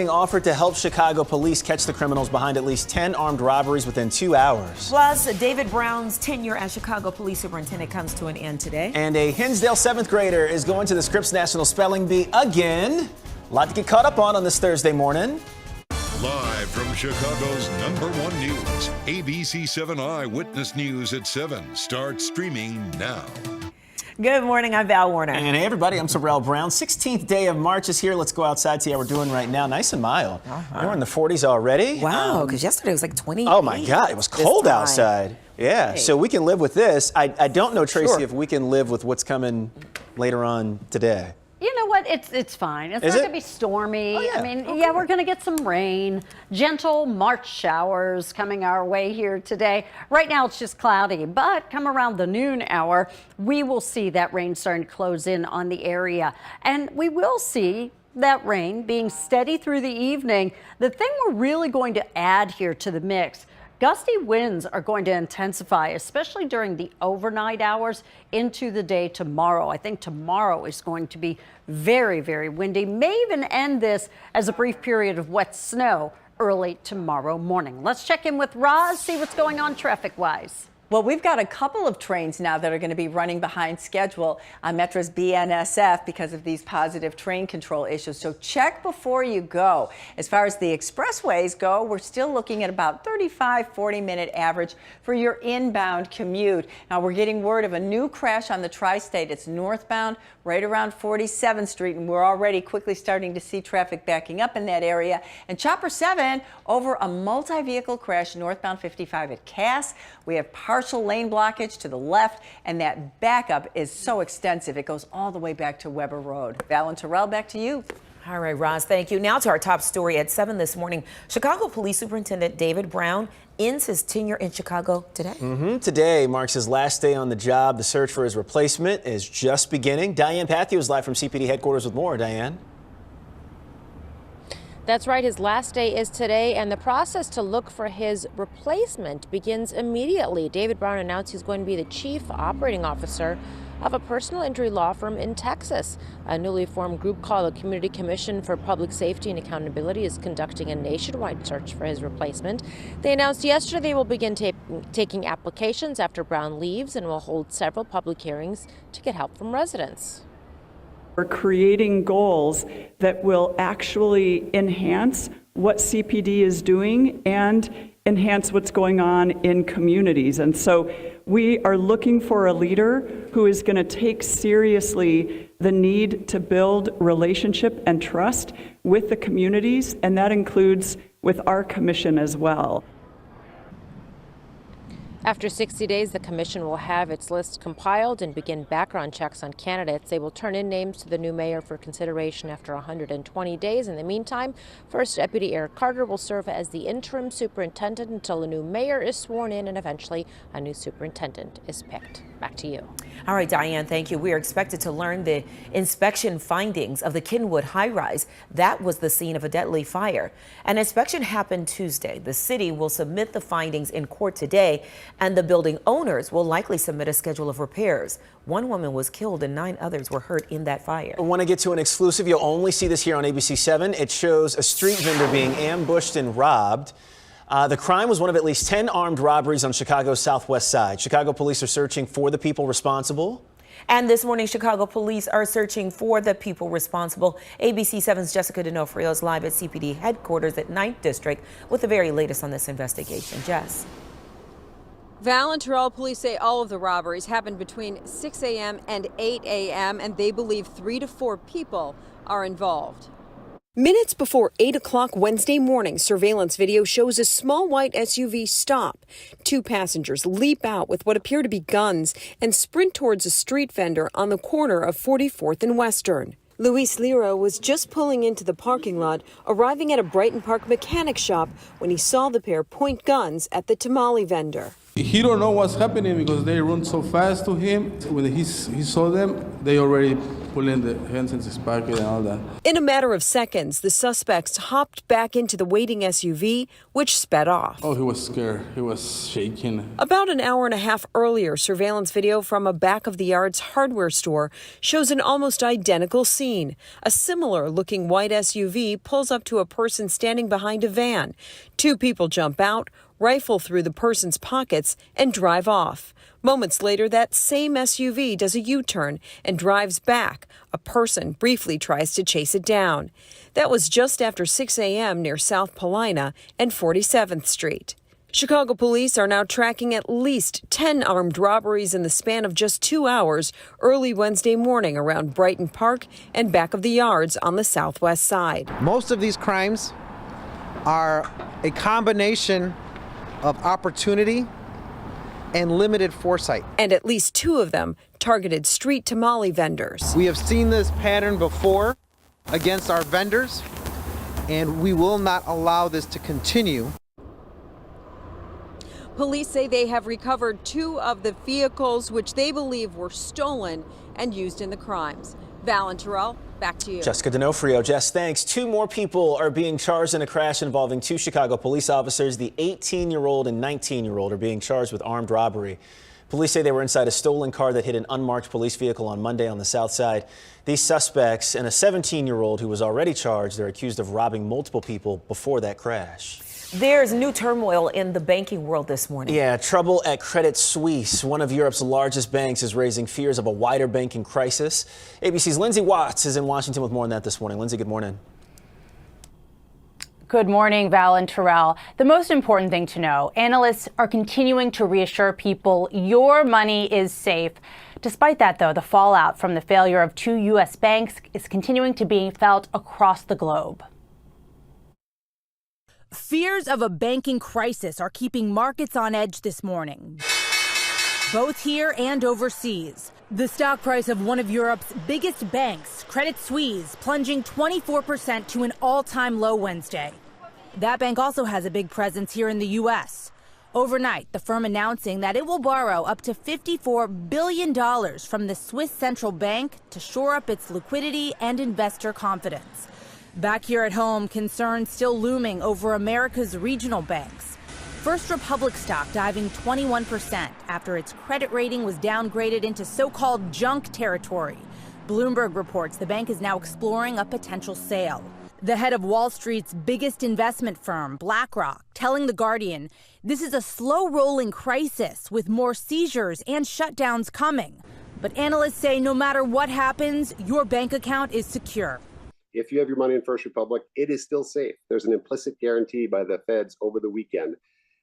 Offered to help Chicago police catch the criminals behind at least 10 armed robberies within 2 hours. Plus, David Brown's tenure as Chicago police superintendent comes to an end today. And a Hinsdale 7th grader is going to the Scripps National Spelling Bee again. A lot to get caught up on this Thursday morning. Live from Chicago's #1 news, ABC 7 Eyewitness News at 7 starts streaming now. Good morning, I'm Val Warner. And hey everybody, I'm Sorrell Brown. 16th day of March is here. Let's go outside, see how we're doing right now. Nice and mild. We're in the 40s already. Wow, because yesterday was like 28. Oh my God, it was cold outside. Yeah, so we can live with this. I don't know, Tracy, if we can live with what's coming later on today. You know what? It's fine. It's not going to be stormy. Oh, yeah. I mean, yeah, we're going to get some rain, gentle March showers coming our way here today. Right now, it's just cloudy, but come around the noon hour, we will see that rain starting to close in on the area. And we will see that rain being steady through the evening. The thing we're really going to add here to the mix, gusty winds are going to intensify, especially during the overnight hours into the day tomorrow. I think tomorrow is going to be very, very windy. May even end this as a brief period of wet snow early tomorrow morning. Let's check in with Roz, see what's going on traffic-wise. Well, we've got a couple of trains now that are going to be running behind schedule on Metro's BNSF because of these positive train control issues. So check before you go. As far as the expressways go, we're still looking at about 40-minute average for your inbound commute. Now, we're getting word of a new crash on the tri-state. It's northbound right around 47th Street, and we're already quickly starting to see traffic backing up in that area. And Chopper 7 over a multi-vehicle crash northbound 55 at Cass. We have partial lane blockage to the left, and that backup is so extensive it goes all the way back to Weber Road. Val and Terrell, back to you. All right, Roz, thank you. Now to our top story at 7 this morning. Chicago Police Superintendent David Brown ends his tenure in Chicago today. Today marks his last day on the job. The search for his replacement is just beginning. Diane Pathew is live from CPD headquarters with more. Diane. That's right. His last day is today, and the process to look for his replacement begins immediately. David Brown announced he's going to be the chief operating officer of a personal injury law firm in Texas. A newly formed group called the Community Commission for Public Safety and Accountability is conducting a nationwide search for his replacement. They announced yesterday they will begin taking applications after Brown leaves and will hold several public hearings to get help from residents. We're creating goals that will actually enhance what CPD is doing and enhance what's going on in communities. And so we are looking for a leader who is going to take seriously the need to build relationship and trust with the communities, and that includes with our commission as well. After 60 days, the commission will have its list compiled and begin background checks on candidates. They will turn in names to the new mayor for consideration after 120 days. In the meantime, First Deputy Eric Carter will serve as the interim superintendent until a new mayor is sworn in and eventually a new superintendent is picked. Back to you. All right, Diane, thank you. We are expected to learn the inspection findings of the Kenwood high-rise. That was the scene of a deadly fire. An inspection happened Tuesday. The city will submit the findings in court today, and the building owners will likely submit a schedule of repairs. One woman was killed and 9 others were hurt in that fire. I want to get to an exclusive. You'll only see this here on ABC 7. It shows a street vendor being ambushed and robbed. The crime was one of at least 10 armed robberies on Chicago's southwest side. Chicago police are searching for the people responsible. And this morning, Chicago police are searching for the people responsible. ABC 7's Jessica D'Onofrio is live at CPD headquarters at 9th District with the very latest on this investigation. Jess. Val and Terrell, police say all of the robberies happened between 6 a.m. and 8 a.m. and they believe 3 to 4 people are involved. Minutes before 8 o'clock Wednesday morning, surveillance video shows a small white SUV stop. 2 passengers leap out with what appear to be guns and sprint towards a street vendor on the corner of 44th and Western. Luis Lira was just pulling into the parking lot, arriving at a Brighton Park mechanic shop when he saw the pair point guns at the tamale vendor. He don't know what's happening because they run so fast to him. When he saw them, they already pulling the hands in his pocket and all that. In a matter of seconds, the suspects hopped back into the waiting SUV, which sped off. Oh, he was scared. He was shaking. About an hour and a half earlier, surveillance video from a back-of-the-yards hardware store shows an almost identical scene. A similar-looking white SUV pulls up to a person standing behind a van. Two people jump out, rifle through the person's pockets, and drive off. Moments later, that same SUV does a U-turn and drives back. A person briefly tries to chase it down. That was just after 6 a.m. near South Paulina and 47th Street. Chicago police are now tracking at least 10 armed robberies in the span of just 2 hours early Wednesday morning around Brighton Park and back of the yards on the southwest side. Most of these crimes are a combination of opportunity and limited foresight. And at least 2 of them targeted street tamale vendors. We have seen this pattern before against our vendors, and we will not allow this to continue. Police say they have recovered 2 of the vehicles which they believe were stolen and used in the crimes. Val and Terrell, back to you. Jessica D'Onofrio. Jess, thanks. 2 more people are being charged in a crash involving 2 Chicago police officers. The 18-year-old and 19-year-old are being charged with armed robbery. Police say they were inside a stolen car that hit an unmarked police vehicle on Monday on the south side. These suspects and a 17-year-old who was already charged, they're accused of robbing multiple people before that crash. There's new turmoil in the banking world this morning. Yeah, trouble at Credit Suisse. One of Europe's largest banks is raising fears of a wider banking crisis. ABC's Lindsay Watts is in Washington with more on that this morning. Lindsay, good morning. Good morning, Val and Terrell. The most important thing to know, analysts are continuing to reassure people your money is safe. Despite that, though, the fallout from the failure of 2 U.S. banks is continuing to be felt across the globe. Fears of a banking crisis are keeping markets on edge this morning, both here and overseas. The stock price of one of Europe's biggest banks, Credit Suisse, plunging 24% to an all-time low Wednesday. That bank also has a big presence here in the U.S. Overnight, the firm announcing that it will borrow up to $54 billion from the Swiss Central Bank to shore up its liquidity and investor confidence. Back here at home, concerns still looming over America's regional banks. First Republic stock diving 21% after its credit rating was downgraded into so-called junk territory. Bloomberg reports the bank is now exploring a potential sale. The head of Wall Street's biggest investment firm, BlackRock, telling The Guardian, this is a slow-rolling crisis with more seizures and shutdowns coming. But analysts say no matter what happens, your bank account is secure. If you have your money in First Republic, it is still safe. There's an implicit guarantee by the feds over the weekend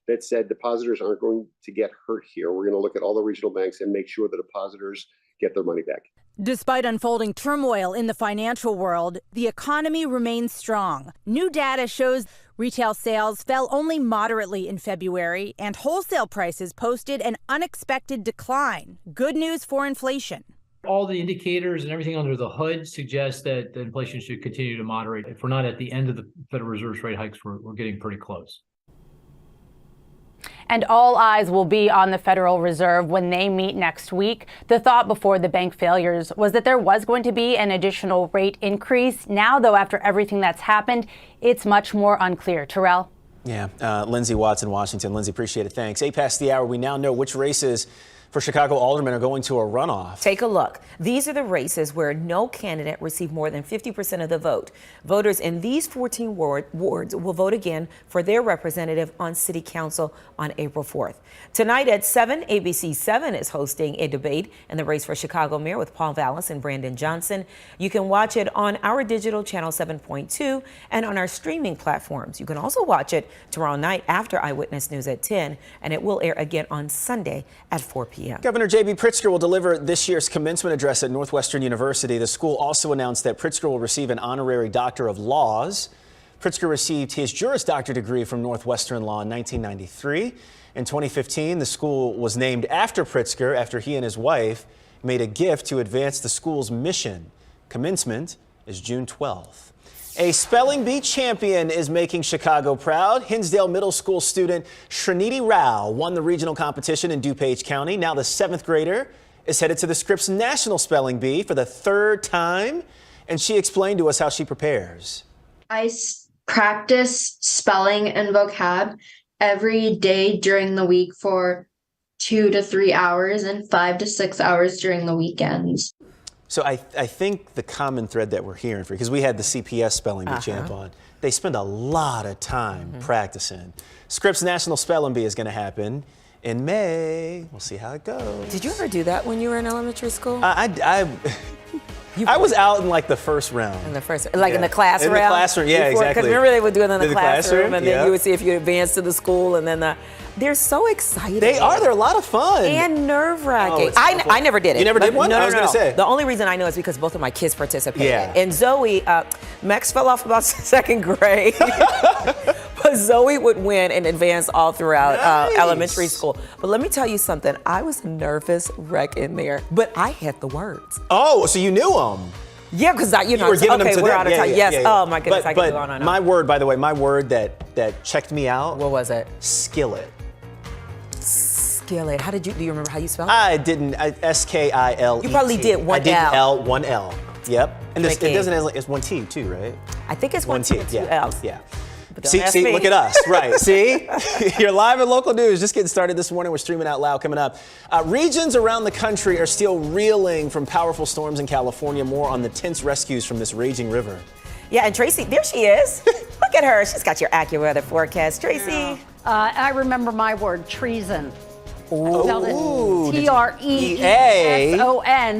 that said depositors aren't going to get hurt here. We're going to look at all the regional banks and make sure the depositors get their money back. Despite unfolding turmoil in the financial world, the economy remains strong. New data shows retail sales fell only moderately in February, and wholesale prices posted an unexpected decline. Good news for inflation. All the indicators and everything under the hood suggest that the inflation should continue to moderate. If we're not at the end of the Federal Reserve's rate hikes, we're getting pretty close. And all eyes will be on the Federal Reserve when they meet next week. The thought before the bank failures was that there was going to be an additional rate increase. Now, though, after everything that's happened, it's much more unclear. Terrell? Yeah, Lindsay Watts in Washington. Lindsay, appreciate it. Thanks. 8 past the hour, we now know which races for Chicago aldermen are going to a runoff. Take a look. These are the races where no candidate received more than 50% of the vote. Voters in these 14 wards will vote again for their representative on City Council on April 4th. Tonight at 7, ABC 7 is hosting a debate in the race for Chicago Mayor with Paul Vallis and Brandon Johnson. You can watch it on our digital channel 7.2 and on our streaming platforms. You can also watch it tomorrow night after Eyewitness News at 10, and it will air again on Sunday at 4 p.m. Governor J.B. Pritzker will deliver this year's commencement address at Northwestern University. The school also announced that Pritzker will receive an honorary Doctor of Laws. Pritzker received his Juris Doctor degree from Northwestern Law in 1993. In 2015, the school was named after Pritzker after he and his wife made a gift to advance the school's mission. Commencement is June 12th. A spelling bee champion is making Chicago proud. Hinsdale Middle School student Srinidhi Rao won the regional competition in DuPage County. Now the 7th grader is headed to the Scripps National Spelling Bee for the 3rd time, and she explained to us how she prepares. I practice spelling and vocab every day during the week for 2 to 3 hours and 5 to 6 hours during the weekends. So I think the common thread that we're hearing, because we had the CPS Spelling Bee champ on, they spend a lot of time practicing. Scripps National Spelling Bee is going to happen in May. We'll see how it goes. Did you ever do that when you were in elementary school? I was out in like the first round. In the first, like in the classroom? In the classroom, yeah, exactly. Because remember they would do it in the classroom, and then yeah. you would see if you advanced to the school, and then they're so exciting. They're a lot of fun. And nerve-wracking. Oh, I never did it. You never did one? No, I was going to say. The only reason I know is because both of my kids participated. Yeah. And Zoe, Max fell off about 2nd grade. But Zoe would win and advance all throughout elementary school. But let me tell you something. I was a nervous wreck in there, but I had the words. Oh, so you knew them. Yeah, because you know, were giving them to we're them. out of time. Yeah, Yes. Oh my goodness, I could but go on and on. my word, by the way, my word that checked me out. What was it? Skillet. Skillet. Do you remember how you spelled it? I didn't. S-K-I-L-E-T. You probably did one I did L. one L. Yep. And it doesn't. It's one T too, right? I think it's one T and 2 L's. Yeah. But don't See, ask me. look at us, right? See, you're live at local news. Just getting started this morning. We're streaming out loud coming up. Regions around the country are still reeling from powerful storms in California. More on the tense rescues from this raging river. Yeah, and Tracy, there she is. Look at her. She's got your AccuWeather forecast. Tracy. Yeah. I remember my word, treason. Ooh, T-R-E-E-S-O-N,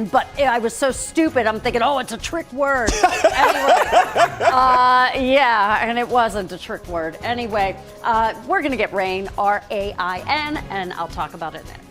but I was so stupid, I'm thinking, oh, it's a trick word. Anyway, yeah, and it wasn't a trick word. Anyway, we're going to get rain, R-A-I-N, and I'll talk about it next.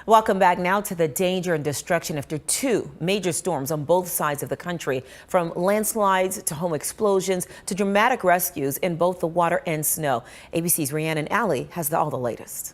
Welcome back now to the danger and destruction after 2 major storms on both sides of the country, from landslides to home explosions to dramatic rescues in both the water and snow. ABC's Rhiannon Alley has all the latest.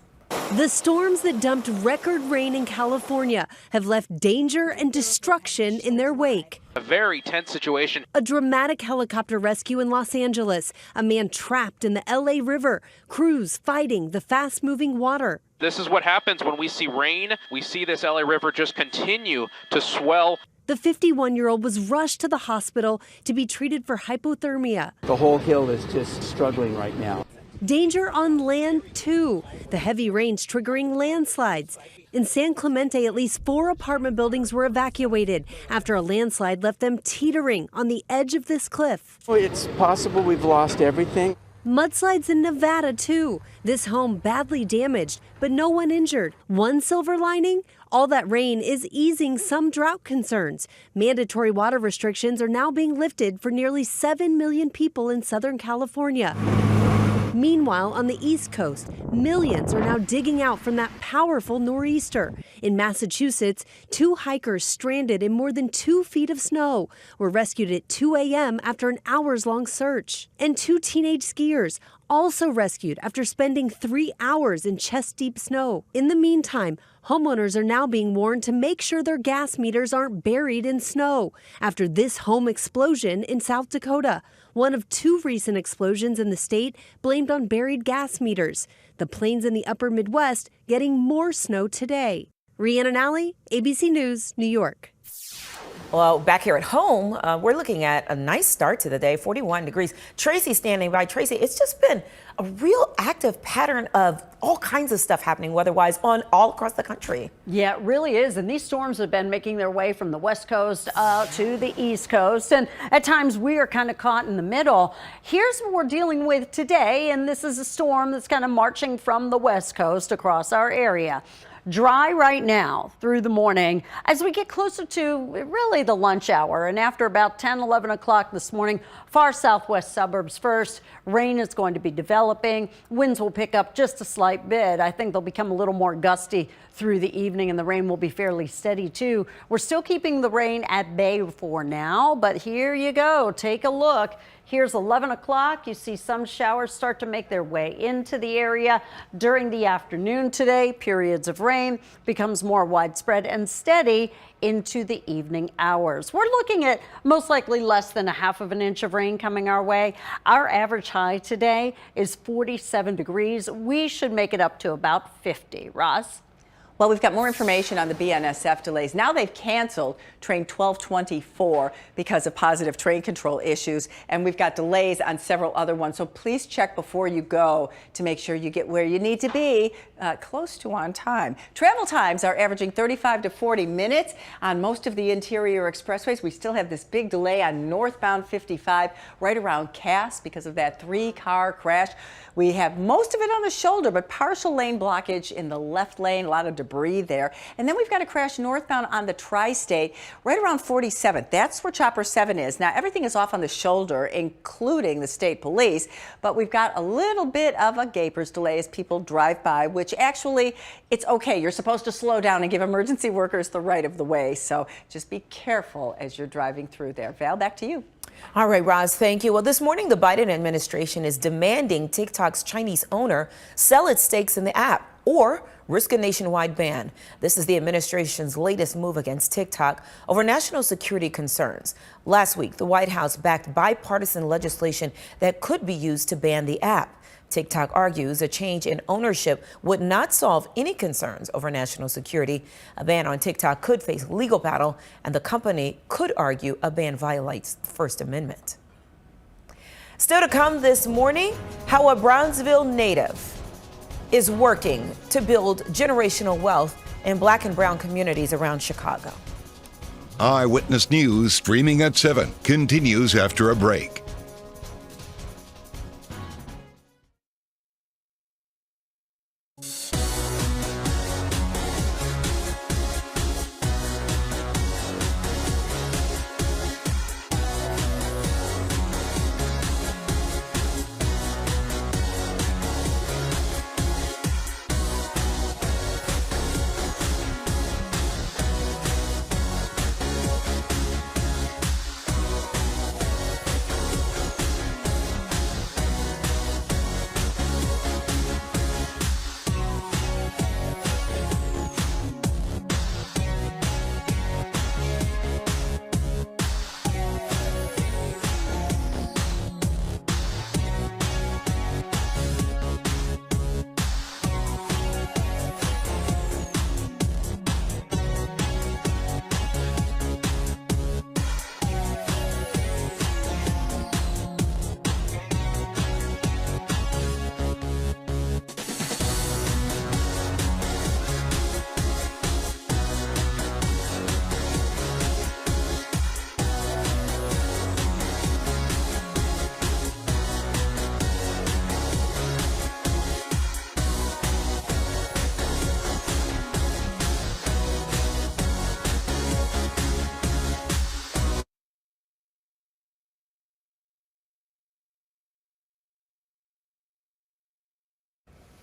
The storms that dumped record rain in California have left danger and destruction in their wake. A very tense situation. A dramatic helicopter rescue in Los Angeles, a man trapped in the LA River, crews fighting the fast-moving water. This is what happens when we see rain. We see this LA River just continue to swell. The 51-year-old was rushed to the hospital to be treated for hypothermia. The whole hill is just struggling right now. Danger on land, too. The heavy rains triggering landslides. In San Clemente, at least 4 apartment buildings were evacuated after a landslide left them teetering on the edge of this cliff. It's possible we've lost everything. Mudslides in Nevada, too. This home badly damaged, but no one injured. One silver lining? All that rain is easing some drought concerns. Mandatory water restrictions are now being lifted for nearly 7 million people in Southern California. Meanwhile, on the East Coast, millions are now digging out from that powerful nor'easter. In Massachusetts, 2 hikers stranded in more than 2 feet of snow were rescued at 2 a.m. after an hours-long search. And 2 teenage skiers also rescued after spending 3 hours in chest-deep snow. In the meantime, homeowners are now being warned to make sure their gas meters aren't buried in snow after this home explosion in South Dakota. One of 2 recent explosions in the state blamed on buried gas meters. The plains in the upper Midwest getting more snow today. Rhiannon Alley, ABC News, New York. Well, back here at home, we're looking at a nice start to the day, 41 degrees. Tracy standing by. Tracy, it's just been a real active pattern of all kinds of stuff happening weather-wise all across the country. Yeah, it really is. And these storms have been making their way from the West Coast to the East Coast. And at times we are kind of caught in the middle. Here's what we're dealing with today. And this is a storm that's kind of marching from the West Coast across our area. Dry right now through the morning as we get closer to really the lunch hour. And after about 10, 11 o'clock this morning, far southwest suburbs first, rain is going to be developing. Winds will pick up just a slight bit. I think they'll become a little more gusty through the evening, and the rain will be fairly steady too. We're still keeping the rain at bay for now, but here you go. Take a look. Here's 11 o'clock. You see some showers start to make their way into the area during the afternoon today. Periods of rain becomes more widespread and steady into the evening hours. We're looking at most likely less than 1/2 inch of rain coming our way. Our average high today is 47 degrees. We should make it up to about 50. Ross? Well, we've got more information on the BNSF delays. Now they've canceled train 1224 because of positive train control issues, and we've got delays on several other ones. So please check before you go to make sure you get where you need to be close to on time. Travel times are averaging 35 to 40 minutes on most of the interior expressways. We still have this big delay on northbound 55 right around Cass because of that 3-car crash. We have most of it on the shoulder, but partial lane blockage in the left lane, a lot of debris there. And then we've got a crash northbound on the Tri-State right around 47th. That's where Chopper 7 is. Now, everything is off on the shoulder, including the state police, but we've got a little bit of a gaper's delay as people drive by, which actually, it's okay. You're supposed to slow down and give emergency workers the right of the way. So just be careful as you're driving through there. Val, back to you. All right, Roz, thank you. Well, this morning, the Biden administration is demanding TikTok's Chinese owner sell its stakes in the app or risk a nationwide ban. This is the administration's latest move against TikTok over national security concerns. Last week, the White House backed bipartisan legislation that could be used to ban the app. TikTok argues a change in ownership would not solve any concerns over national security. A ban on TikTok could face legal battle, and the company could argue a ban violates the First Amendment. Still to come this morning, how a Brownsville native is working to build generational wealth in Black and brown communities around Chicago. Eyewitness News streaming at 7 continues after a break.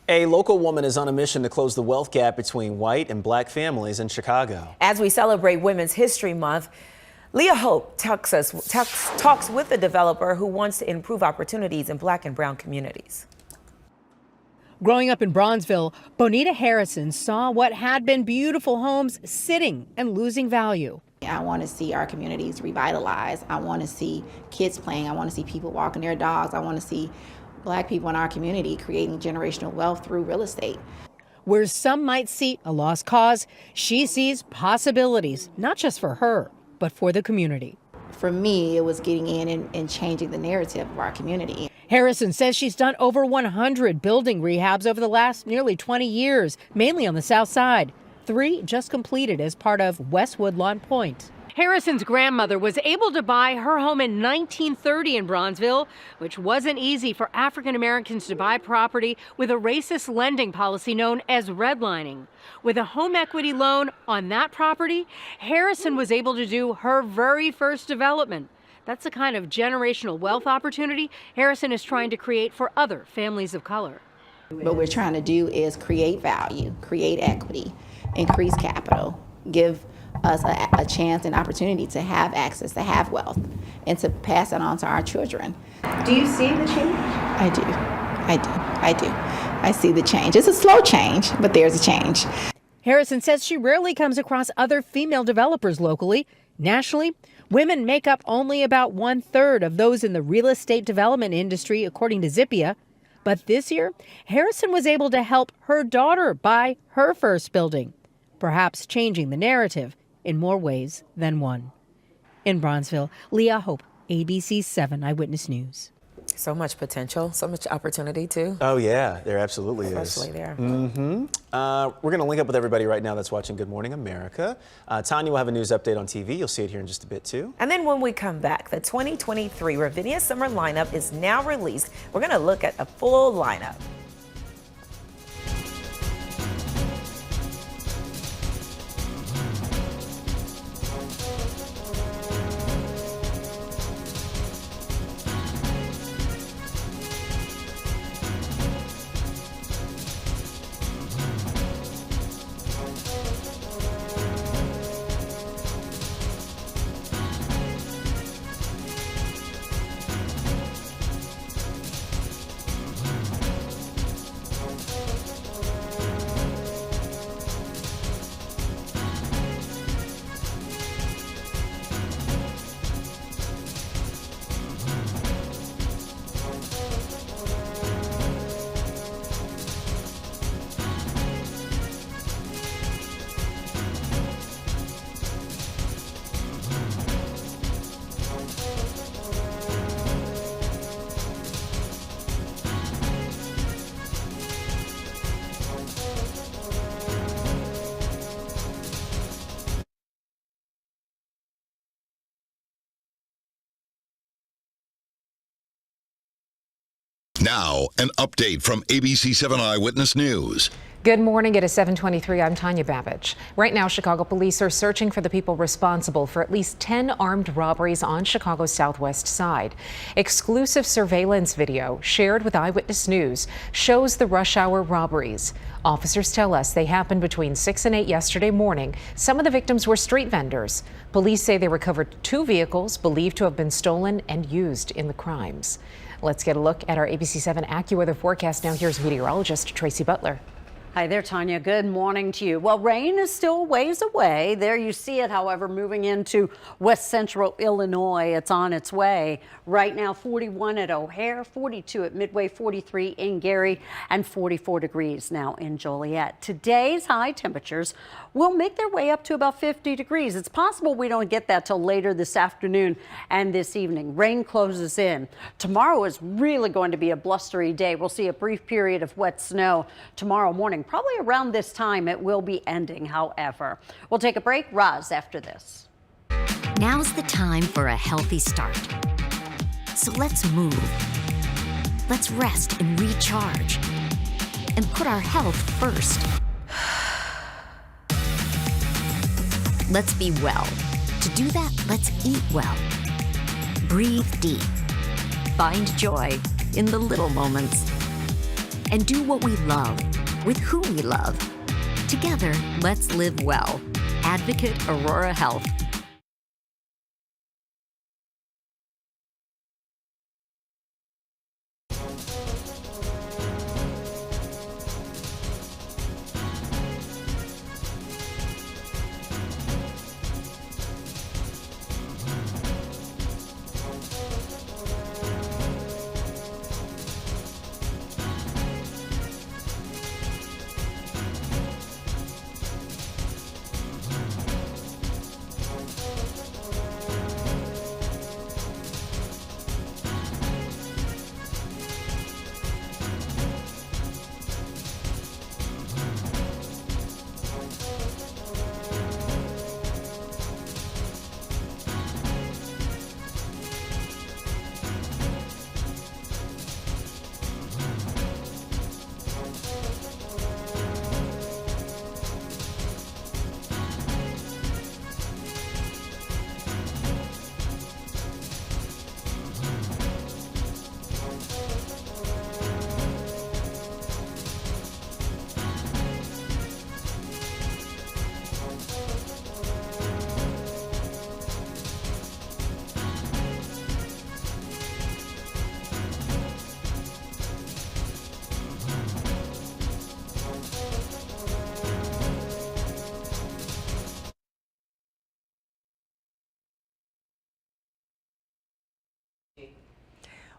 A local woman is on a mission to close the wealth gap between white and black families in Chicago. As we celebrate Women's History Month, Leah Hope talks with a developer who wants to improve opportunities in black and brown communities. Growing up in Bronzeville, Bonita Harrison saw what had been beautiful homes sitting and losing value. I want to see our communities revitalized. I want to see kids playing. I want to see people walking their dogs. I want to see black people in our community creating generational wealth through real estate. Where some might see a lost cause, she sees possibilities, not just for her, but for the community. For me, it was getting in and changing the narrative of our community. Harrison says she's done over 100 building rehabs over the last nearly 20 years, mainly on the south side. 3 just completed as part of West Woodlawn Point. Harrison's grandmother was able to buy her home in 1930 in Bronzeville, which wasn't easy for African Americans to buy property with a racist lending policy known as redlining. With a home equity loan on that property, Harrison was able to do her very first development. That's the kind of generational wealth opportunity Harrison is trying to create for other families of color. What we're trying to do is create value, create equity, increase capital, give us a chance and opportunity to have access, to have wealth, and to pass it on to our children. Do you see the change? I do. I see the change. It's a slow change, but there's a change. Harrison says she rarely comes across other female developers locally. Nationally, women make up only about 1/3 of those in the real estate development industry, according to Zippia. But this year, Harrison was able to help her daughter buy her first building, perhaps changing the narrative in more ways than one. In Bronzeville, Leah Hope, ABC 7 Eyewitness News. So much potential, so much opportunity too. Oh yeah, there absolutely is. Especially there. We're going to link up with everybody right now that's watching Good Morning America. Tanya will have a news update on TV. You'll see it here in just a bit too. And then when we come back, the 2023 Ravinia Summer lineup is now released. We're going to look at a full lineup. Now, an update from ABC 7 Eyewitness News. Good morning. It is 7:23. I'm Tanya Babbage. Right now, Chicago police are searching for the people responsible for at least 10 armed robberies on Chicago's southwest side. Exclusive surveillance video shared with Eyewitness News shows the rush hour robberies. Officers tell us they happened between 6 and 8 yesterday morning. Some of the victims were street vendors. Police say they recovered 2 vehicles believed to have been stolen and used in the crimes. Let's get a look at our ABC 7 AccuWeather forecast. Now here's meteorologist Tracy Butler. Hi there, Tanya. Good morning to you. Well, rain is still ways away. There you see it, however, moving into west central Illinois. It's on its way. Right now, 41 at O'Hare, 42 at Midway, 43 in Gary, and 44 degrees now in Joliet. Today's high temperatures will make their way up to about 50 degrees. It's possible we don't get that till later this afternoon and this evening. Rain closes in. Tomorrow is really going to be a blustery day. We'll see a brief period of wet snow tomorrow morning. Probably around this time it will be ending, however. We'll take a break. Roz after this. Now's the time for a healthy start. So let's move. Let's rest and recharge. And put our health first. Let's be well. To do that, let's eat well. Breathe deep. Find joy in the little moments. and do what we love with who we love. Together, let's live well. Advocate Aurora Health.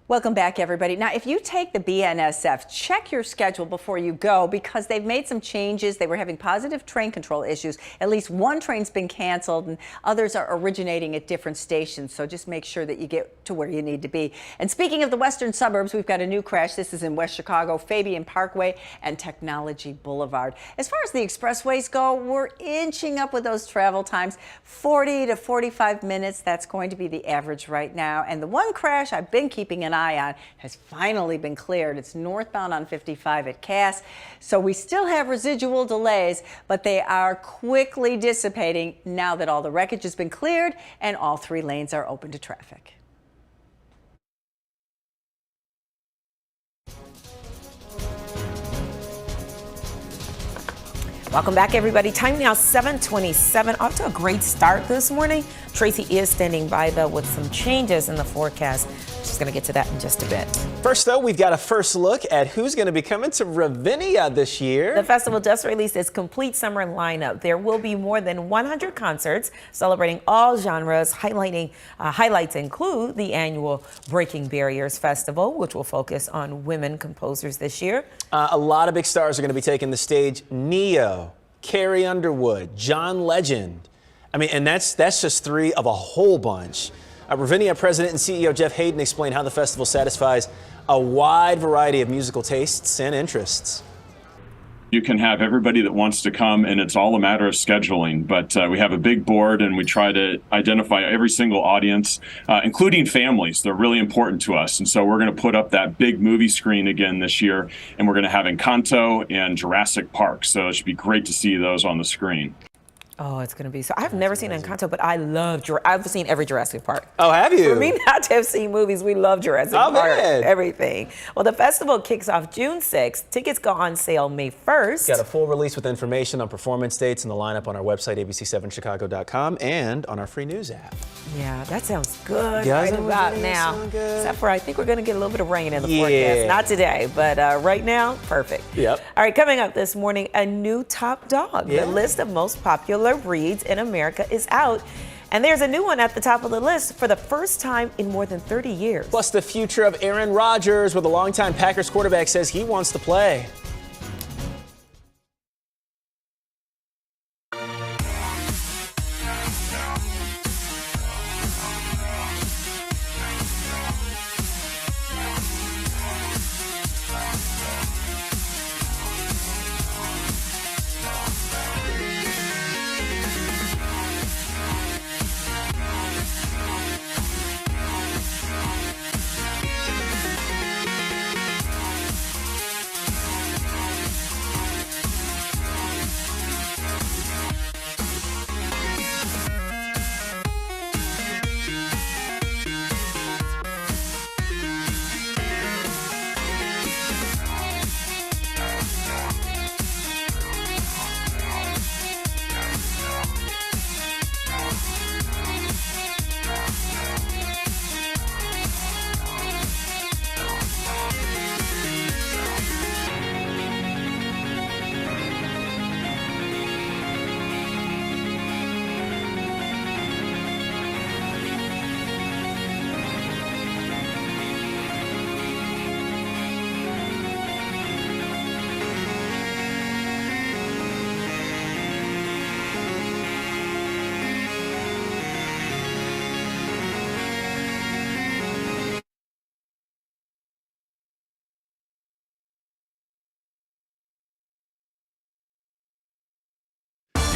Welcome back, everybody. Now, if you take the BNSF, check your schedule before you go because they've made some changes. They were having positive train control issues. At least one train's been canceled and others are originating at different stations. So just make sure that you get to where you need to be. And speaking of the western suburbs, we've got a new crash. This is in West Chicago, Fabian Parkway and Technology Boulevard. As far as the expressways go, we're inching up with those travel times, 40 to 45 minutes. That's going to be the average right now. And the one crash I've been keeping an eye on has finally been cleared. It's northbound on 55 at Cass. So we still have residual delays, but they are quickly dissipating now that all the wreckage has been cleared and all three lanes are open to traffic. Welcome back, everybody. Time now 7:27. Off to a great start this morning. Tracy is standing by, though, with some changes in the forecast. She's going to get to that in just a bit. First, though, we've got a first look at who's going to be coming to Ravinia this year. The festival just released its complete summer lineup. There will be more than 100 concerts celebrating all genres. Highlights include the annual Breaking Barriers Festival, which will focus on women composers this year. A lot of big stars are going to be taking the stage. Neo, Carrie Underwood, John Legend. I mean, and that's just three of a whole bunch. Ravinia President and CEO Jeff Hayden explained how the festival satisfies a wide variety of musical tastes and interests. You can have everybody that wants to come, and it's all a matter of scheduling. But we have a big board, and we try to identify every single audience, including families. They're really important to us. And so we're going to put up that big movie screen again this year, and we're going to have Encanto and Jurassic Park. So it should be great to see those on the screen. Oh, it's going to be so. I've never seen Encanto, but I've seen every Jurassic Park. Oh, have you? For me not to have seen movies, we love Jurassic Park. Man. Everything. Well, the festival kicks off June 6th. Tickets go on sale May 1st. Got a full release with information on performance dates and the lineup on our website, abc7chicago.com, and on our free news app. Yeah, that sounds good Yeah, right about now. Except for I think we're going to get a little bit of rain in the forecast. Not today, but right now, perfect. Yep. All right, coming up this morning, a new top dog. Yeah. The list of most popular breeds in America is out. And there's a new one at the top of the list for the first time in more than 30 years. Plus the future of Aaron Rodgers, where the longtime Packers quarterback says he wants to play.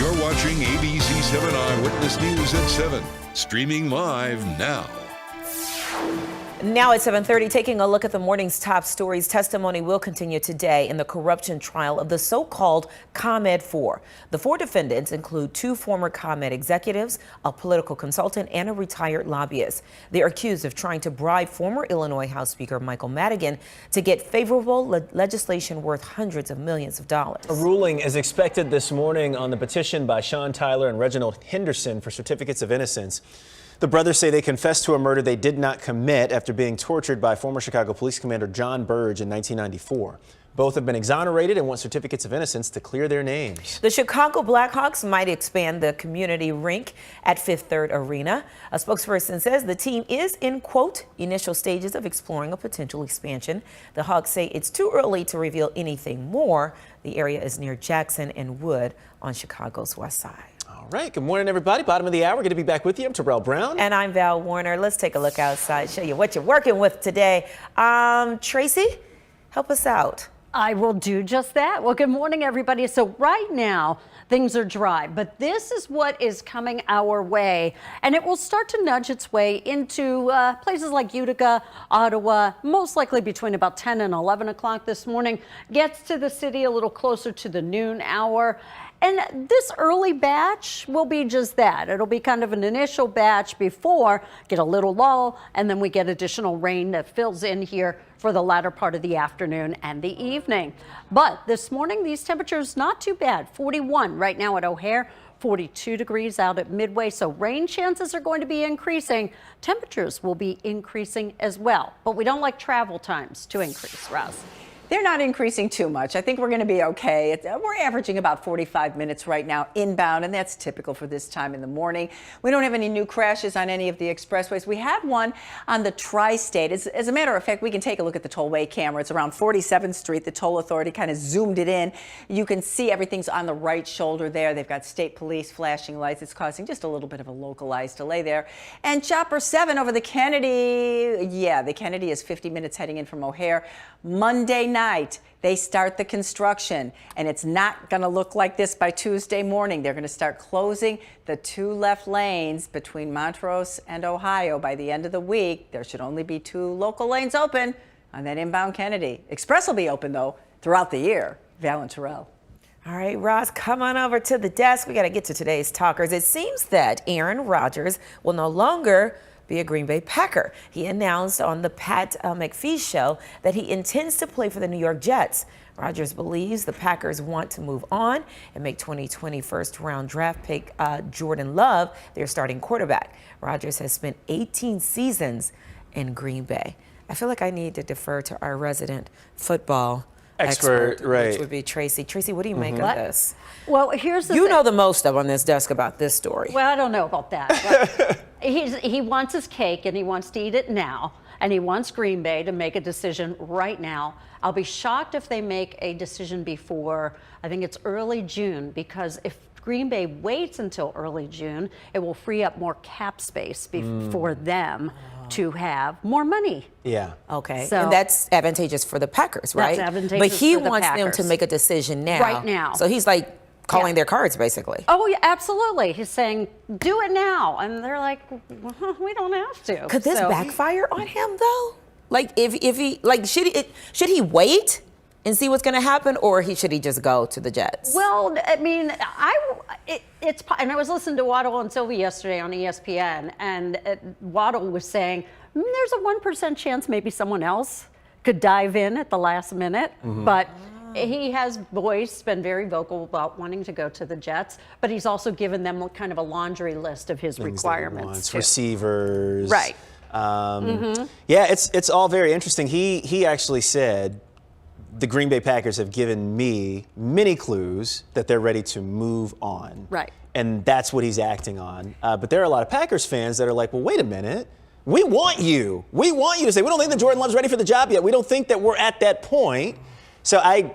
You're watching ABC 7 Eyewitness News at 7, streaming live now. Now at 7:30, taking a look at the morning's top stories. Testimony will continue today in the corruption trial of the so-called ComEd 4. The 4 defendants include 2 former ComEd executives, a political consultant, and a retired lobbyist. They're accused of trying to bribe former Illinois House Speaker Michael Madigan to get favorable legislation worth hundreds of millions of dollars. A ruling is expected this morning on the petition by Sean Tyler and Reginald Henderson for certificates of innocence. The brothers say they confessed to a murder they did not commit after being tortured by former Chicago Police Commander John Burge in 1994. Both have been exonerated and want certificates of innocence to clear their names. The Chicago Blackhawks might expand the community rink at Fifth Third Arena. A spokesperson says the team is in, quote, initial stages of exploring a potential expansion. The Hawks say it's too early to reveal anything more. The area is near Jackson and Wood on Chicago's west side. All right. Good morning, everybody. Bottom of the hour. Good to be back with you. I'm Terrell Brown. And I'm Val Warner. Let's take a look outside, show you what you're working with today. Tracy, help us out. I will do just that. Well, good morning, everybody. So right now, things are dry, but this is what is coming our way, and it will start to nudge its way into places like Utica, Ottawa, most likely between about 10 and 11 o'clock this morning. Gets to the city a little closer to the noon hour. And this early batch will be just that. It'll be kind of an initial batch before get a little lull, and then we get additional rain that fills in here for the latter part of the afternoon and the evening. But this morning, these temperatures not too bad. 41 right now at O'Hare, 42 degrees out at Midway. So rain chances are going to be increasing. Temperatures will be increasing as well. But we don't like travel times to increase, Roz. They're not increasing too much. I think we're going to be okay. We're averaging about 45 minutes right now inbound, and that's typical for this time in the morning. We don't have any new crashes on any of the expressways. We had one on the Tri-State. As a matter of fact, we can take a look at the tollway camera. It's around 47th Street. The toll authority kind of zoomed it in. You can see everything's on the right shoulder there. They've got state police flashing lights. It's causing just a little bit of a localized delay there. And Chopper 7 over the Kennedy. Yeah, the Kennedy is 50 minutes heading in from O'Hare. Monday night, they start the construction, and it's not going to look like this by Tuesday morning. They're going to start closing the 2 left lanes between Montrose and Ohio by the end of the week. There should only be 2 local lanes open on that inbound Kennedy. Express will be open, though, throughout the year. Val and Terrell. All right, Roz, come on over to the desk. We got to get to today's talkers. It seems that Aaron Rodgers will no longer be a Green Bay Packer. He announced on the Pat McAfee show that he intends to play for the New York Jets. Rodgers believes the Packers want to move on and make 2020 first-round draft pick Jordan Love their starting quarterback. Rodgers has spent 18 seasons in Green Bay. I feel like I need to defer to our resident football expert, right? Which would be Tracy. Tracy, what do you make of this? Well, here's the You thing. know the most of on this desk about this story. Well, I don't know about that. But he wants his cake, and he wants to eat it now, and he wants Green Bay to make a decision right now. I'll be shocked if they make a decision before, I think it's early June, because if Green Bay waits until early June, it will free up more cap space for them to have more money. Yeah. Okay. So- and that's advantageous for the Packers, right? That's advantageous But he for the wants them Packers. to make a decision now. Right now. So he's like calling their cards, basically. Oh, yeah, absolutely. He's saying, do it now. And they're like, well, we don't have to. Could this So- backfire on him, though? Like, if he, like, should he wait and see what's going to happen, or should he just go to the Jets? Well, I mean, and I was listening to Waddle and Sylvie yesterday on ESPN, and Waddle was saying there's a 1% chance maybe someone else could dive in at the last minute, but he has been very vocal about wanting to go to the Jets, but he's also given them kind of a laundry list of his Things that he requirements. wants, too. receivers. Right. Yeah, it's all very interesting. He actually said, the Green Bay Packers have given me many clues that they're ready to move on. Right. And that's what he's acting on. But there are a lot of Packers fans that are like, well, wait a minute. We want you. We want you to say, we don't think that Jordan Love's ready for the job yet. We don't think that we're at that point. So I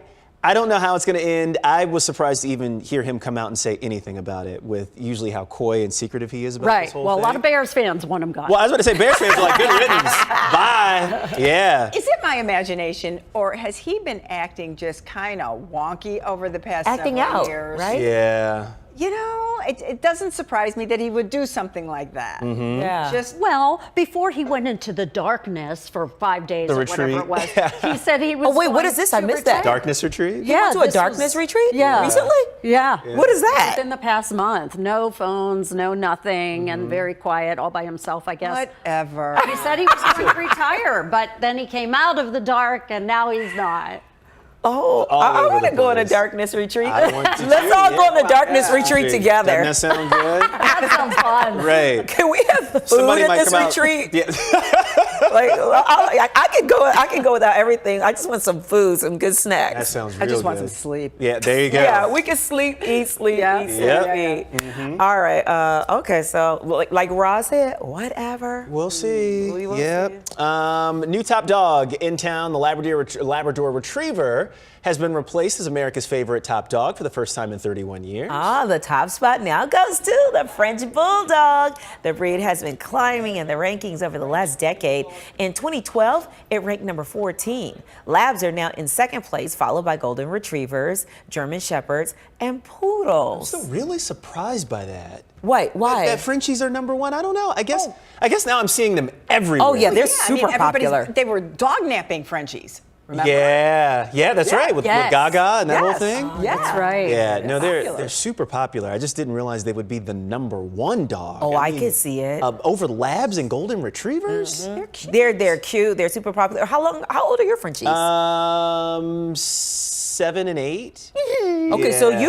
don't know how it's going to end. I was surprised to even hear him come out and say anything about it, with usually how coy and secretive he is about this whole Well, thing. a lot of Bears fans want him gone. Well, I was going to say, Bears fans are like, good riddance. Bye. Yeah. Is it my imagination, or has he been acting just kind of wonky over the past Acting several out, years? right? Yeah. You know, it doesn't surprise me that he would do something like that. Mm-hmm. Yeah. Just well, before he went into the darkness for 5 days The or whatever retreat. it was, he said he was. Oh, wait, what going is this? I to missed that. retire. Darkness retreat? You went to a this darkness was- retreat? Yeah. Recently? Yeah. What is that? Within the past month. No phones, no nothing, and very quiet, all by himself, I guess. whatever. He said he was going to retire, but then he came out of the dark, and now he's not. Oh, All I over want to the go on a place. darkness retreat. I want to Let's too, all go on yeah. a darkness retreat together. Doesn't that sound good? That sounds fun. Right. Can we have food Somebody at might this come out- retreat? Yeah. Like, I could go. I can go without everything. I just want some food, some good snacks. That sounds real I just want good. some sleep. Yeah, there you go. Yeah, we can sleep, eat, sleep, eat, sleep, Yep. eat. All right. Okay. So, like Roz said, whatever. We'll see. We will Yep. New top dog in town, the Labrador Retriever, has been replaced as America's favorite top dog for the first time in 31 years. Ah, the top spot now goes to the French Bulldog. The breed has been climbing in the rankings over the last decade. In 2012, it ranked number 14. Labs are now in second place, followed by Golden Retrievers, German Shepherds, and Poodles. I'm so really surprised by that. Wait, why? That Frenchies are number one. I don't know. I guess now I'm seeing them everywhere. Oh, yeah, they're I mean, super everybody's- popular. They were dog napping Frenchies. Remember? Yeah, that's right. With Gaga and that whole thing. Yeah. That's right. Yeah, no, popular. they're super popular. I just didn't realize they would be the number one dog. Oh, I could see it. Over Labs and Golden Retrievers. They're cute. They're cute. They're super popular. How old are your Frenchies? 7 and 8. Okay, so you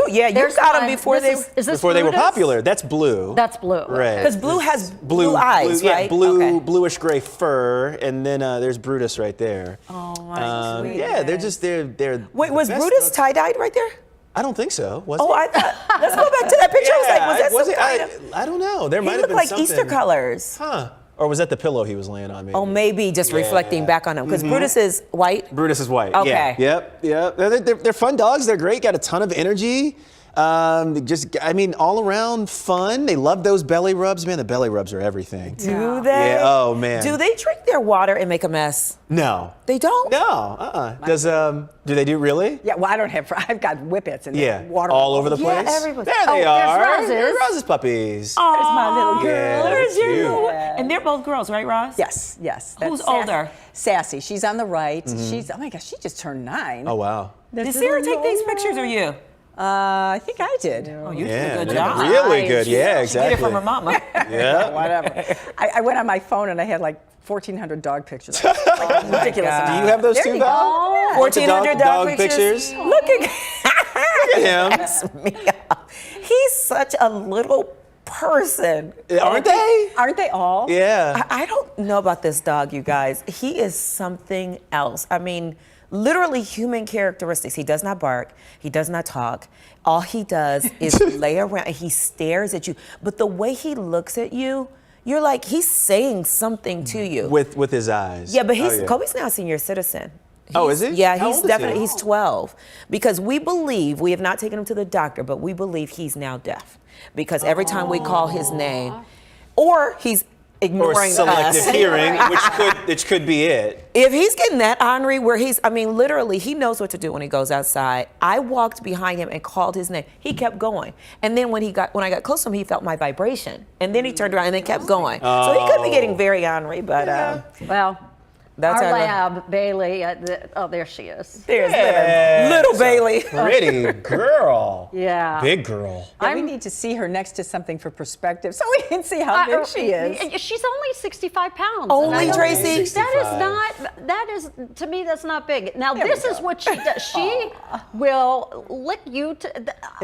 got them before they before they were popular. That's Blue. That's Blue. Right. Because Blue has blue eyes, yeah, right? blue, Okay. bluish gray fur, and then there's Brutus right there. Oh my sweet. Yeah, they're. Wait, was the best Brutus dogs. tie-dyed right there? I don't think so. Was Oh, he? I thought. Let's go back to that picture. I was like, was that was some it? kind of? I don't know. There might He have looked been like something. Easter colors. Huh? Or was that the pillow he was laying on? Maybe. Oh, maybe just reflecting back on him because Brutus is white. Brutus is white. Okay. Yeah. Yep. They're fun dogs. They're great. Got a ton of energy. All around fun. They love those belly rubs. Man, the belly rubs are everything. Do they? Yeah. Oh man. Do they drink their water and make a mess? No. They don't. No. Does do they do really? Yeah, well, I don't have. I've got whippets and Yeah. water All over the Yeah, place. everybody- There they Oh, are. there's Roz's. They're Roz's puppies. Oh, there's my little girl. Yeah, There's your cute. little one. And they're both girls, right, Roz? Yes. Who's That's older? Sassy. She's on the right. She's. Oh my gosh, she just turned 9. Oh wow. Did Sarah take these pictures or you? I think I did. Oh, you Yeah, did a good they're job. really good. Yeah, She get exactly. it from her mama. Yeah. Whatever. I went on my phone and I had like 1,400 dog pictures. Ridiculous. Do you have those There too, you go. Val? 1,400 dog pictures. Look at him. He's such a little person. Aren't they? Aren't they all? Yeah. I don't know about this dog, you guys. He is something else. I mean, literally human characteristics. He does not bark. He does not talk. All he does is lay around and he stares at you. But the way he looks at you, you're like, he's saying something to you. With his eyes. Yeah, but Oh, Kobe's now a senior citizen. Oh, is he? Yeah, How he's old is definitely, he? he's 12. Because we have not taken him to the doctor, but we believe he's now deaf. Because every time we call his name, or he's ignoring Or selective us. hearing, which could be it. If he's getting that ornery where literally, he knows what to do when he goes outside. I walked behind him and called his name. He kept going. And then when I got close to him, he felt my vibration. And then he turned around and then kept going. So he could be getting very ornery, but Well, that's our our lab, Bailey. There she is. There's Yeah. little Bailey. Pretty girl. Yeah. Big girl. Yeah, we need to see her next to something for perspective so we can see how big she is. She's only 65 pounds. Only, And I don't- Tracy? That is, to me, that's not big. Now, There this we is go. what she does. She will lick you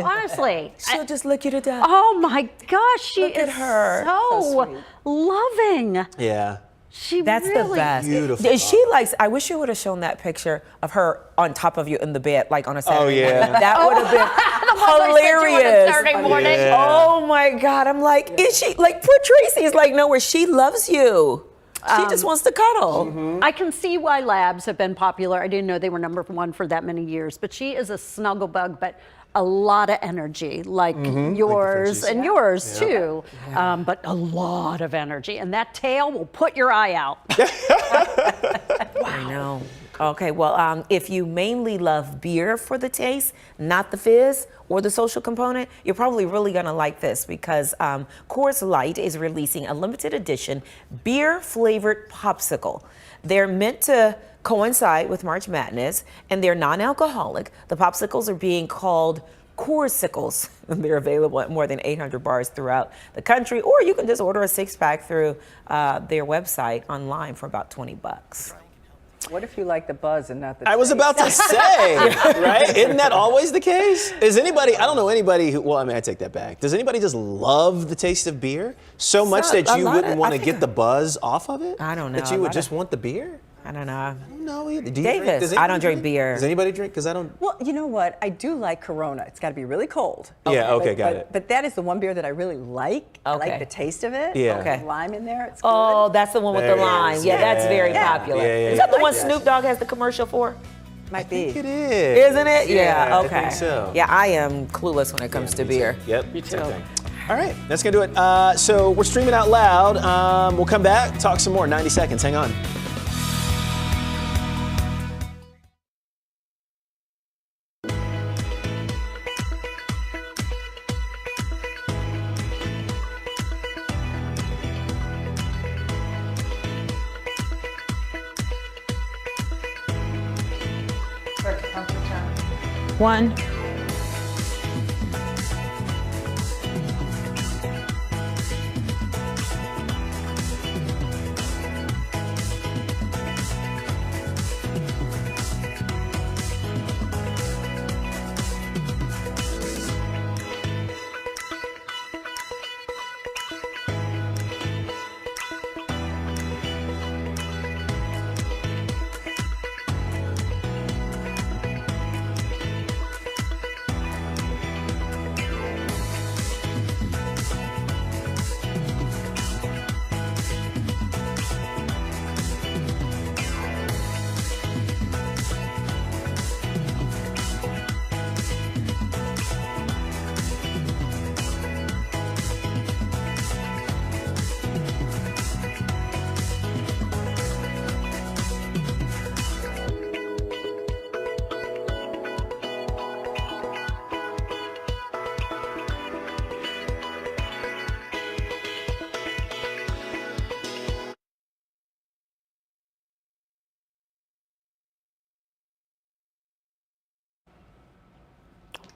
honestly. She'll just lick you to death. Oh my gosh, she Look at is her. so sweet. loving. Yeah. She That's really the best. Beautiful Yeah, she likes. I wish you would have shown that picture of her on top of you in the bed, like on a Saturday yeah. morning. That would have been hilarious. Saturday morning. Yeah. Oh my God! I'm like, is she like? Poor Tracy's like, no, where she loves you. She just wants to cuddle. I can see why labs have been popular. I didn't know they were number one for that many years, but she is a snuggle bug, but a lot of energy, like yours and yours too, but a lot of energy. And that tail will put your eye out. I know. Okay, well, if you mainly love beer for the taste, not the fizz or the social component, you're probably really gonna like this because Coors Light is releasing a limited edition beer-flavored popsicle. They're meant to coincide with March Madness, and they're non-alcoholic. The popsicles are being called Coorsicles. They're available at more than 800 bars throughout the country, or you can just order a 6-pack through their website online for about $20. What if you like the buzz and not the I was taste? about to say, right? Isn't that always the case? Is anybody, I don't know anybody who, well, I mean, I take that back. Does anybody just love the taste of beer so much that you wouldn't want to get the buzz off of it? I don't know. That you would just want the beer? I don't know. I don't know either. Do you Davis, drink? I don't drink beer. Does anybody drink? Because I don't. Well, you know what? I do like Corona. It's got to be really cold. Yeah, okay, got it. But that is the one beer that I really like. I like the taste of it. Yeah. Okay. Lime in there. It's good. Oh, that's the one with There the it lime. is. Yeah, that's very Yeah. popular. Yeah, yeah, Is that the yeah. one Yes. Snoop Dogg has the commercial for? Might be. I think it is. Isn't it? Yeah, I okay. think so. Yeah, I am clueless when it comes to beer. Yep. Me too. All right, that's gonna do it. So we're streaming out loud. We'll come back, talk some more. 90 seconds. Hang on. One.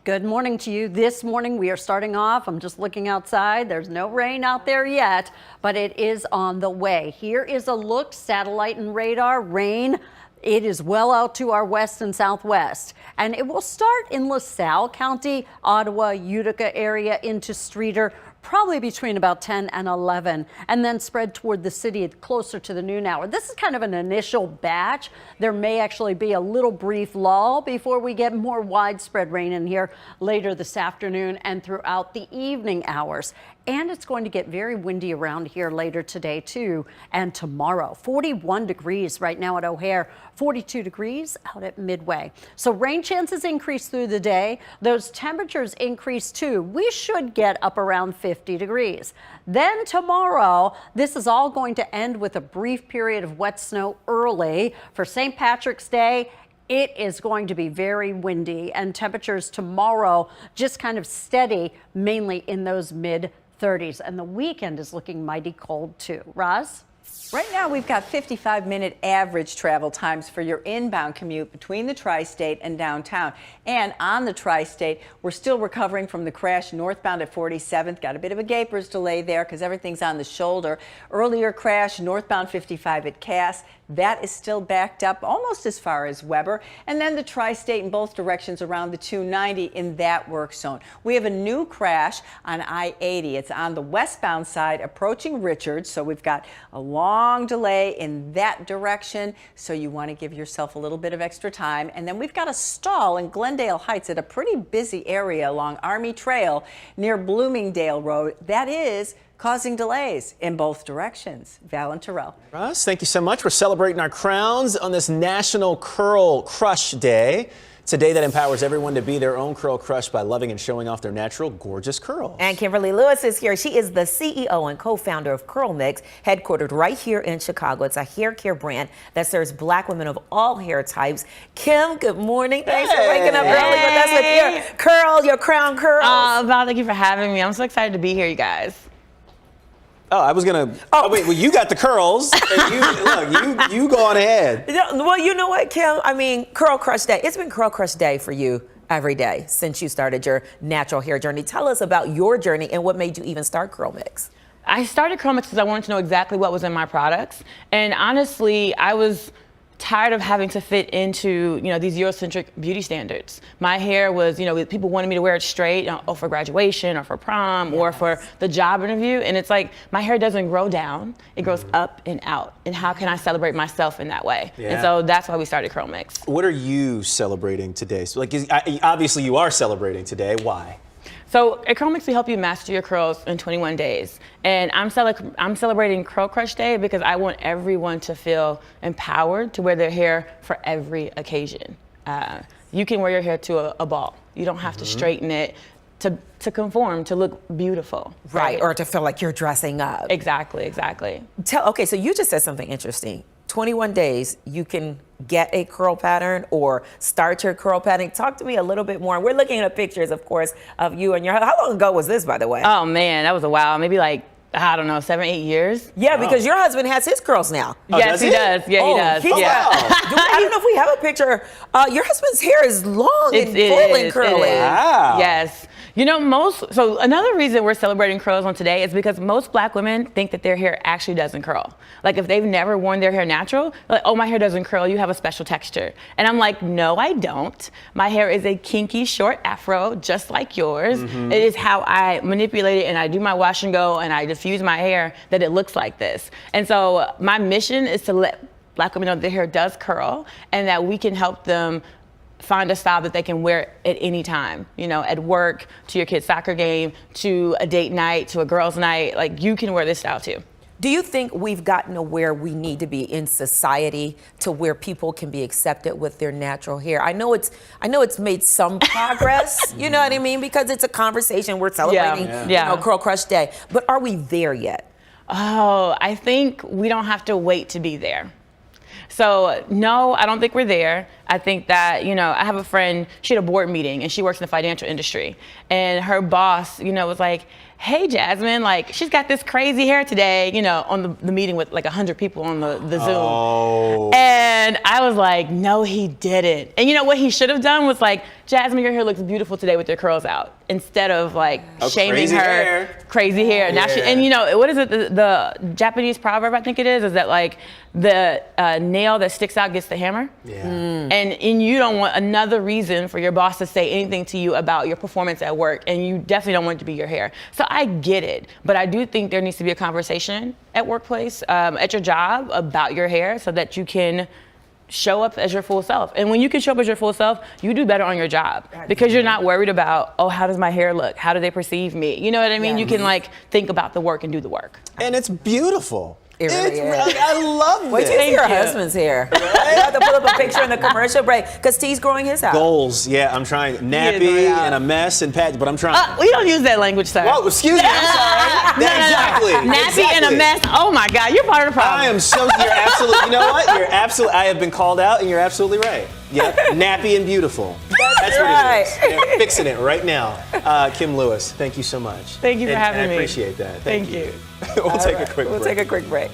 Good morning to you. This morning we are starting off. I'm just looking outside. There's no rain out there yet, but it is on the way. Here is a look, satellite and radar, rain. It is well out to our west and southwest, and it will start in LaSalle County, Ottawa, Utica area into Streeter, probably between about 10 and 11, and then spread toward the city closer to the noon hour. This is kind of an initial batch. There may actually be a little brief lull before we get more widespread rain in here later this afternoon and throughout the evening hours. And it's going to get very windy around here later today, too, and tomorrow. 41 degrees right now at O'Hare, 42 degrees out at Midway. So rain chances increase through the day. Those temperatures increase, too. We should get up around 50 degrees. Then tomorrow, this is all going to end with a brief period of wet snow early for St. Patrick's Day. It is going to be very windy, and temperatures tomorrow just kind of steady, mainly in those mid-30s. And the weekend is looking mighty cold, too. Roz? Right now, we've got 55-minute average travel times for your inbound commute between the tri-state and downtown. And on the tri-state, we're still recovering from the crash northbound at 47th. Got a bit of a Gapers delay there because everything's on the shoulder. Earlier crash northbound 55 at Cass. That is still backed up almost as far as Weber. And then the tri-state in both directions around the 290 in that work zone. We have a new crash on I-80. It's on the westbound side approaching Richards. So we've got a long delay in that direction. So you want to give yourself a little bit of extra time. And then we've got a stall in Glendale Heights at a pretty busy area along Army Trail near Bloomingdale Road. That is causing delays in both directions. Val and Terrell. Russ, thank you so much. We're celebrating our crowns on this National Curl Crush Day. It's a day that empowers everyone to be their own curl crush by loving and showing off their natural, gorgeous curls. And Kimberly Lewis is here. She is the CEO and co-founder of Curl Mix, headquartered right here in Chicago. It's a hair care brand that serves Black women of all hair types. Kim, good morning. Thanks for waking up early with us with your curl, your crown curls. Val, thank you for having me. I'm so excited to be here, you guys. Oh, I was gonna. Oh, wait. Well, you got the curls. And you go on ahead. Well, you know what, Kim? I mean, Curl Crush Day. It's been Curl Crush Day for you every day since you started your natural hair journey. Tell us about your journey and what made you even start Curl Mix. I started Curl Mix because I wanted to know exactly what was in my products, and honestly, I was tired of having to fit into, these Eurocentric beauty standards. My hair was, people wanted me to wear it straight, or for graduation, or for prom, or for the job interview. And it's like, my hair doesn't grow down, it grows up and out. And how can I celebrate myself in that way? Yeah. And so that's why we started Curl Mix. What are you celebrating today? So, obviously you are celebrating today. Why? So at Curl Mix, we help you master your curls in 21 days. And I'm celebrating Curl Crush Day because I want everyone to feel empowered to wear their hair for every occasion. You can wear your hair to a ball. You don't have to straighten it to conform, to look beautiful. Right, or to feel like you're dressing up. Exactly. Okay, so you just said something interesting. 21 days, you can get a curl pattern or start your curl pattern. Talk to me a little bit more. We're looking at pictures, of course, of you and your husband. How long ago was this, by the way? Oh man, that was a while. Maybe like, I don't know, 7, 8 years. Yeah, because your husband has his curls now. Oh, yes, he does. Yeah, he does. Yeah. I don't know if we have a picture. Your husband's hair is long and full and curly. Wow. Yes. So another reason we're celebrating curls on today is because most Black women think that their hair actually doesn't curl. Like if they've never worn their hair natural, like, oh, my hair doesn't curl, you have a special texture. And I'm like, no, I don't. My hair is a kinky short afro, just like yours. It is how I manipulate it and I do my wash and go and I diffuse my hair that it looks like this. And so my mission is to let Black women know that their hair does curl and that we can help them find a style that they can wear at any time, at work, to your kid's soccer game, to a date night, to a girls' night. Like, you can wear this style too. Do you think we've gotten to where we need to be in society to where people can be accepted with their natural hair? I know it's made some progress, you know what I mean? Because it's a conversation. We're celebrating, Curl Crush Day. But are we there yet? Oh, I think we don't have to wait to be there. So no, I don't think we're there. I think that, I have a friend, she had a board meeting and she works in the financial industry. And her boss, was like, hey, Jasmine, like, she's got this crazy hair today, on the meeting with like 100 people on the Zoom. Oh. And I was like, no, he didn't. And what he should have done was like, Jasmine, your hair looks beautiful today with your curls out. Instead of like shaming her. Crazy hair. Now what is it? The Japanese proverb, I think it is that like the nail that sticks out gets the hammer. Yeah. And you don't want another reason for your boss to say anything to you about your performance at work, and you definitely don't want it to be your hair. So I get it, but I do think there needs to be a conversation at workplace, at your job, about your hair so that you can show up as your full self. And when you can show up as your full self, you do better on your job because you're not worried about, oh, how does my hair look? How do they perceive me? You know what I mean? You can like think about the work and do the work. And it's beautiful. It really is. I love Wait till you see your husband's hair. You have to pull up a picture in the commercial break because T's growing his out. Goals, yeah, I'm trying. Nappy and a mess and patch, but I'm trying. We don't use that language, sir. Whoa, excuse me, I'm sorry. Exactly. Nappy and a mess. Oh my God, you're part of the problem. I am so, you're absolutely, you know what? You're absolutely, I have been called out and you're absolutely right. Yep, nappy and beautiful. That's right. What it is. Yeah, fixing it right now. Kim Lewis, thank you so much. Thank you for having me. I appreciate that. Thank you. We'll take a quick break. We'll take a quick break.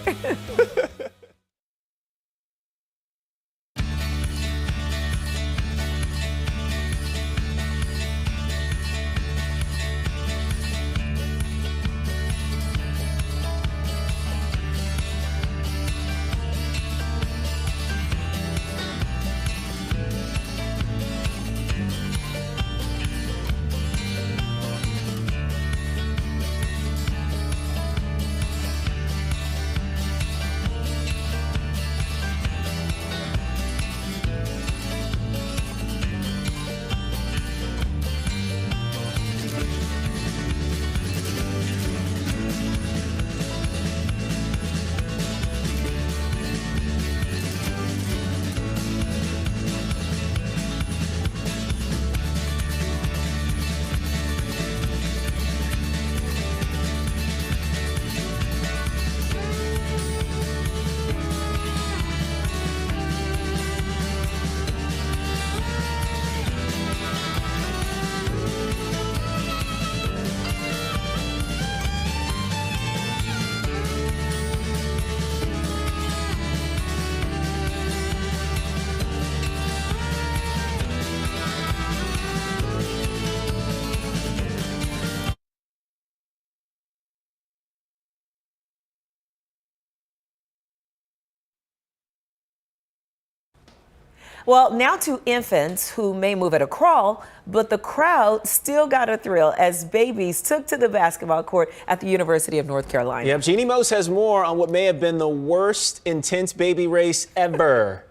Well, now to infants who may move at a crawl, but the crowd still got a thrill as babies took to the basketball court at the University of North Carolina. Yep, Jeannie Mose has more on what may have been the worst intense baby race ever.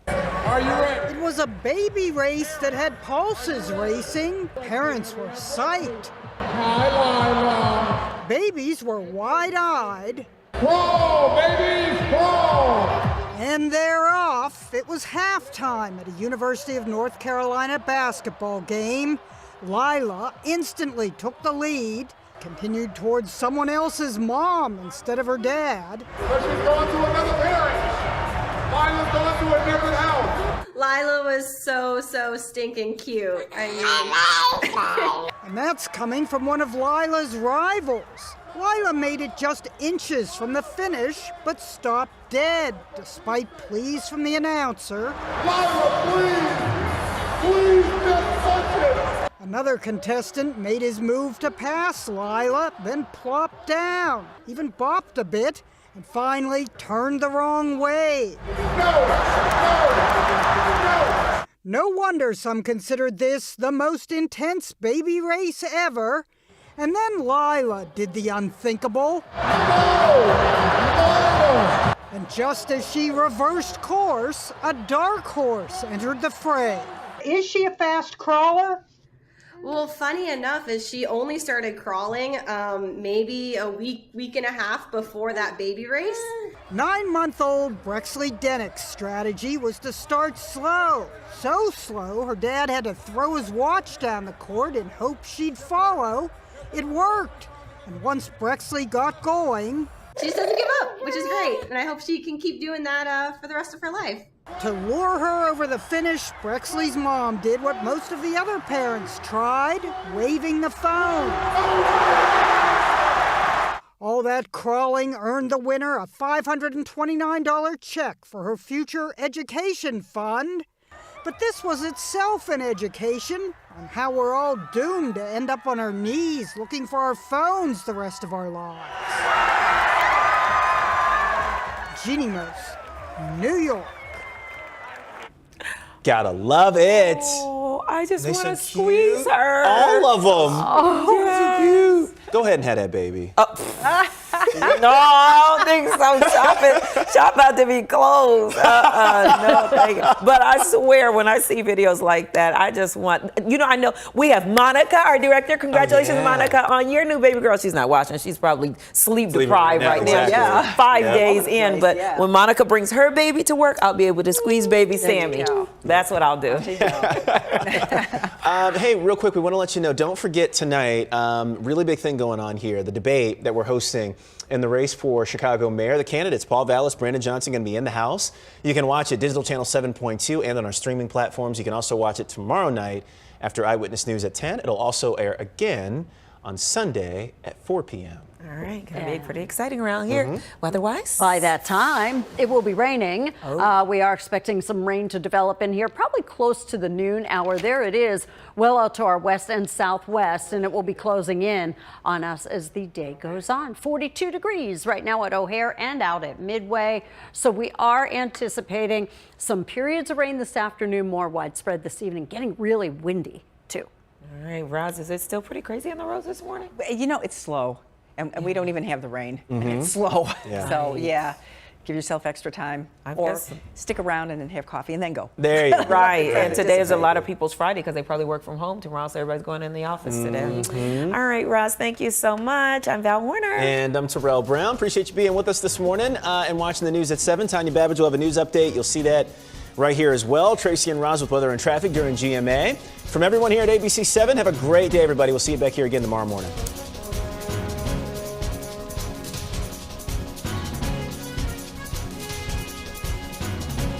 Are you ready? It was a baby race that had pulses racing. Parents were psyched. Hi, Lila. Babies were wide-eyed. Crawl, babies, crawl! And they're off. It was halftime at a University of North Carolina basketball game. Lila instantly took the lead, continued towards someone else's mom instead of her dad. But she's going to another parent. Lila's going to a different house. Lila was so stinking cute. I mean, And that's coming from one of Lila's rivals. Lila made it just inches from the finish, but stopped dead, despite pleas from the announcer. Lila, please just touch it. Another contestant made his move to pass Lila, then plopped down, even bopped a bit, and finally turned the wrong way. No wonder some considered this the most intense baby race ever. And then Lila did the unthinkable. And just as she reversed course, a dark horse entered the fray. Is she a fast crawler? well, funny enough is she only started crawling maybe a week and a half before that baby race. 9-month-old Brexley Dennick's strategy was to start slow. So slow, her dad had to throw his watch down the court in hopes she'd follow. It worked. And once Brexley got going... She just doesn't give up, which is great. And I hope she can keep doing that for the rest of her life. To lure her over the finish, Brexley's mom did what most of the other parents tried, waving the phone. All that crawling earned the winner a $529 check for her future education fund. But this was itself an education on how we're all doomed to end up on our knees looking for our phones the rest of our lives. Jeannie Mose, New York. Gotta love it. Oh, I just They want to so squeeze cute. her. All of them. Oh, They're so cute. Go ahead and have that baby. No, I don't think so. Shop about to be closed. No, thank you. But I swear, when I see videos like that, I just want, I know we have Monica, our director. Congratulations, Monica, on your new baby girl. She's not watching. She's probably sleep deprived right now. Exactly. Yeah. 5 days in. But when Monica brings her baby to work, I'll be able to squeeze baby Sammy. That's what I'll do. Hey, real quick, we want to let you know, don't forget tonight, really big thing going on here, the debate that we're hosting in the race for Chicago mayor. The candidates, Paul Vallis, Brandon Johnson, going to be in the house. You can watch it Digital Channel 7.2 and on our streaming platforms. You can also watch it tomorrow night after Eyewitness News at 10. It'll also air again on Sunday at 4 p.m. All right, going to be pretty exciting around here. Weather-wise? By that time, it will be raining. We are expecting some rain to develop in here, probably close to the noon hour. There it is, well out to our west and southwest, and it will be closing in on us as the day goes on. 42 degrees right now at O'Hare and out at Midway. So we are anticipating some periods of rain this afternoon, more widespread this evening, getting really windy, too. All right, Roz, is it still pretty crazy on the roads this morning? It's slow. And we don't even have the rain, and it's slow. Yeah. So, give yourself extra time. Or stick around and then have coffee and then go. There you go. Right, and today is a lot of people's Friday because they probably work from home tomorrow, so everybody's going in the office today. All right, Roz, thank you so much. I'm Val Warner. And I'm Terrell Brown. Appreciate you being with us this morning and watching the news at 7. Tanya Babbage will have a news update. You'll see that right here as well. Tracy and Roz with weather and traffic during GMA. From everyone here at ABC 7, have a great day, everybody. We'll see you back here again tomorrow morning.